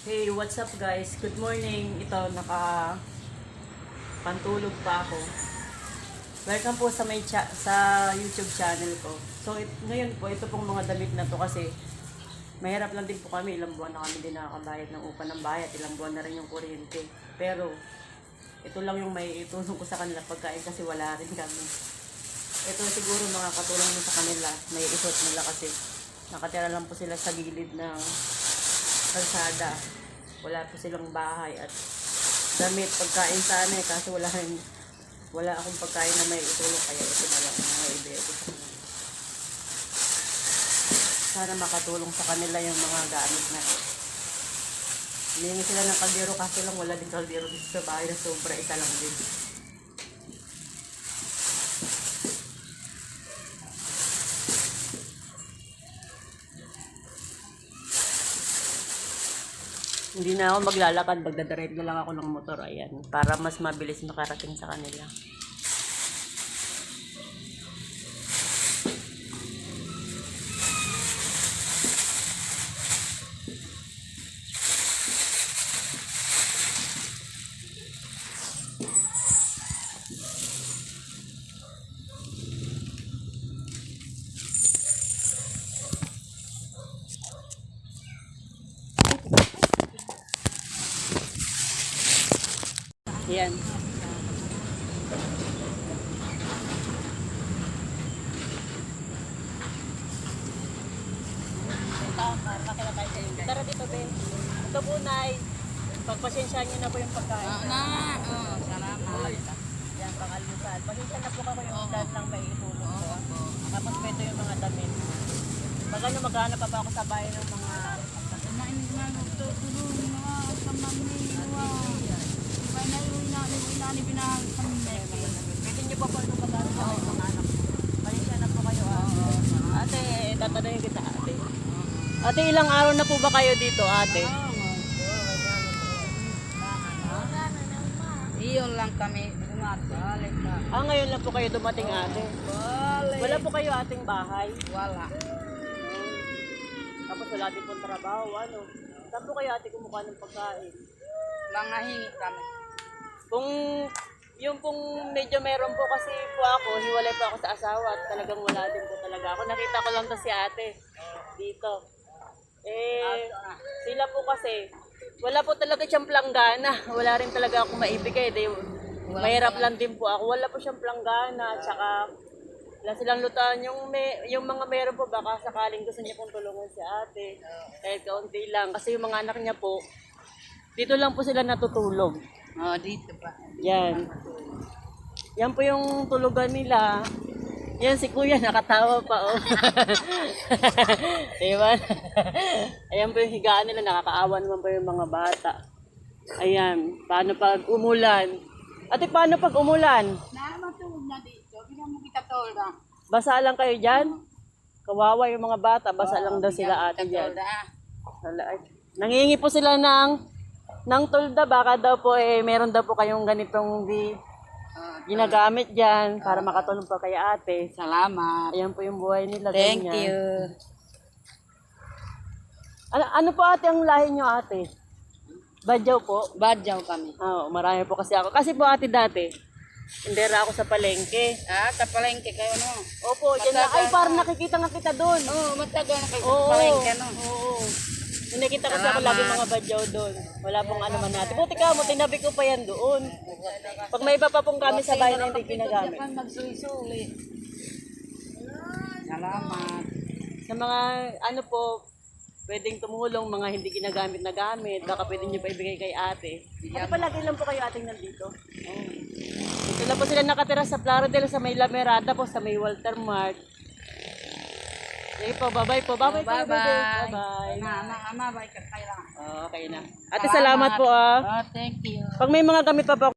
Hey, what's up guys? Good morning. Ito, pantulog pa ako. Welcome po sa sa YouTube channel ko. So, ngayon po, ito pong mga damit na to kasi mahirap lang din po kami. Ilang buwan na kami din nakakabayad ng upa ng bayad. Ilang buwan na rin yung kuryente. Pero, ito lang yung may itulong ko sa kanila pagkain kasi wala rin kami. Ito siguro mga katulong mo sa kanila. May isot nila kasi nakatira lang po sila sa gilid ng kalsada. Wala po silang bahay at damit, pagkain sana kasi wala akong pagkain na may itulong kaya ito na lang ang maibigay ko sa kanila. Sana makatulong sa kanila yung mga gamit na ito. Hihingi sila ng kaldero kasi lang wala din kaldero dito sa bahay na sobra, isa lang din. Hindi na ako maglalakad, magdadrive na lang ako ng motor, ayan, para mas mabilis makarating sa kanila. Ayan. Tara dito, Ben. Ito po, Nay. Pagpasensyaan niyo na po yung pagkain. Salamat. Yan, pang-almusal. Pasensya na po ako yung dahil lang may itulong ko. Tapos ito yung mga damit. Baga nyo maghanap pa ako sa bahay ng mga... Pwede nyo pa po ito maghanap sa mga anak. Pasensya na po kayo. Ate, tatanungin kita, ate. Ate, ilang araw na po ba kayo dito, ate? Iyon lang kami. Balik na. Ngayon lang po kayo dumating, ate. Wala po kayo ating bahay. Wala. Tapos wala din pong trabaho, ano. Saan po kayo, ate, kumukuha ng pagkain? Mga hingi kami. Kung yung pong medyo meron po kasi po ako, hiwalay po ako sa asawa at talagang wala din po talaga ako. Nakita ko lang to si ate dito. Sila po kasi, wala po talaga siyang planggana. Wala rin talaga ako maibigay. Mahirap lang din po ako. Wala po siyang planggana. At saka, wala silang lutaan. Yung mga meron po, baka sakaling gusto niya pong tulungan si ate. Kahit kaunti lang. Kasi yung mga anak niya po, dito lang po sila natutulog. Dito pa. Yan. Yan po yung tulugan nila. Yan si kuya, nakatawa pa, oh. Diba? Ayan po yung higaan nila, nakakaawa naman po yung mga bata. Ayan, paano pag umulan? Ate, paano pag umulan? Namatulog na dito. Bigyan mo kita tolda. Basa lang kayo dyan? Kawawa yung mga bata, basa lang daw sila ate dyan. Nangingi po sila ng tulda, baka daw po meron daw po kayong ganitong ginagamit dyan para makatulong pa kay ate. Salamat. Ayan po yung buhay nila. Thank ganyan. you. Ano po ate ang lahi nyo, ate? Badyaw po? Badyaw kami. Oo, marami po kasi ako. Kasi po ate dati, tindera ako sa palengke. Sa palengke kayo, no? Opo, dyan na. Ay, parang nakikita nga kita doon. Matagal na kayo Oo, sa palengke, no? oo. Nakita ko sa lagi mga badyaw doon. Wala pong ano man natin. Buti ka mo, tinabi ko pa yan doon. Pag may iba pa pong kami sa bahay na hindi ginagamit. Magsulisulit. Salamat. Sa mga ano po, pwedeng tumulong, mga hindi ginagamit na gamit. Baka pwede nyo pa ibigay kay ate. Ate, palagi lang po kayo ating nandito. Dito lang po sila nakatira sa Plaridel, sa may Lamerada po, sa may Walter Mart. Okay po, bye-bye po. Bye-bye. Bye-bye. Mabay ka kailangan. Okay na. Ate, salamat po ah. Thank you. Pag may mga gamit pa po